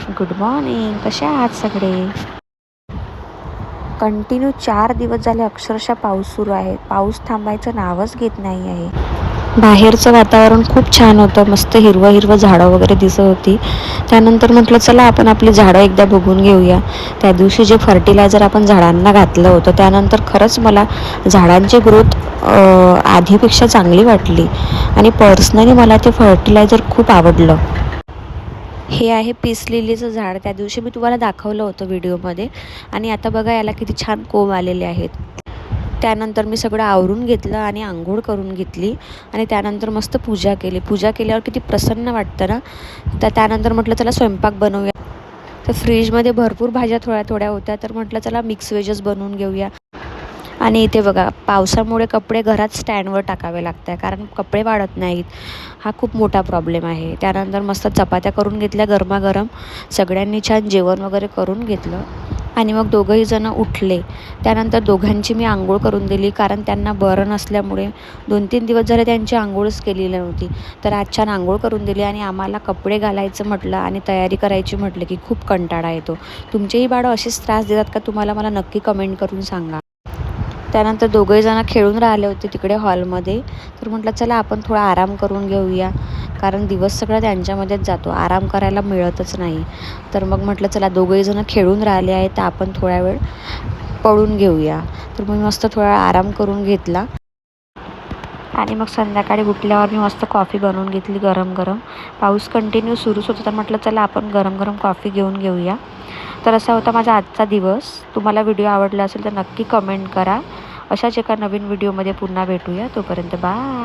Good morning. कसे आहात सगळे? कंटिन्यू 4 दिवस झाले अक्षरशः पाऊस सुरू आहे. पाऊस थांबायचं नावच घेत नाही आहे. बाहेरचं वातावरण खूप छान होतं. मस्त हिरवं हिरवं झाडं वगैरे दिसत होती. त्यानंतर म्हटलं चला आपण आपली झाडं एकदा बघून घेऊया. त्या दिवशी जे फर्टिलायझर आपण झाडांना घातलं होतं त्यानंतर खरंच मला झाडांची ग्रोथ आधीपेक्षा चांगली वाटली आणि पर्सनली मला ते फर्टिलायझर खूप आवडलं. हे आहे पीस लिलीचं झाड. त्या दिवशी मी तुम्हाला दाखवलं होतं व्हिडिओमध्ये आणि आता बघा याला किती छान कोंब आलेले आहेत. त्यानंतर मी सगळं आवरून घेतलं आणि आंघोळ करून घेतली आणि त्यानंतर मस्त पूजा केली. पूजा केल्यावर किती प्रसन्न वाटतं ना. तर त्यानंतर म्हटलं चला स्वयंपाक बनवूया. तर फ्रीजमध्ये भरपूर भाज्या थोड्या थोड्या होत्या तर म्हटलं चला मिक्स व्हेजच बनवून घेऊया. आणि इथे बघा पावसामुळे कपडे घरात स्टँडवर टाकावे लागत आहे कारण कपडे वाळत नाहीत. हा खूप मोठा प्रॉब्लेम आहे. त्यानंतर मस्त चपात्या करून घेतल्या गरमागरम. सगळ्यांनी छान जेवण वगैरे करून घेतलं आणि मग दोघंही जण उठले. त्यानंतर दोघांची मी आंघोळ करून दिली कारण त्यांना बरं नसल्यामुळे 2-3 दिवस झाले त्यांची आंघोळच केलेली नव्हती. तर आज छान आंघोळ करून दिली आणि आम्हाला कपडे घालायचं म्हटलं आणि तयारी करायची म्हटलं की खूप कंटाळा येतो. तुमचेही बाळं असेच त्रास देतात का तुम्हाला? मला नक्की कमेंट करून सांगा. त्यानंतर दोघंही जण खेळून राहिले होते तिकडे हॉलमध्ये. तर म्हटलं चला आपण थोडा आराम करून घेऊया कारण दिवस सगळा त्यांच्यामध्येच जातो. आराम करायला मिळतच नाही. तर मग म्हटलं चला दोघंही जण खेळून राहिले आहेत तर आपण थोडा वेळ पळून घेऊया. तर मी मस्त थोडा आराम करून घेतला आणि मग संध्याकाळी उठल्यावर मी मस्त कॉफी बनवून घेतली गरम गरम. पाऊस कंटिन्यू सुरूच होता तर म्हटलं चला आपण गरम गरम कॉफी घेऊन घेऊया. तर असा होता माझा आजचा दिवस. तुम्हाला व्हिडिओ आवडला असेल तर नक्की कमेंट करा. अशाच एका नवीन व्हिडिओमध्ये पुन्हा भेटूया. तोपर्यंत बाय.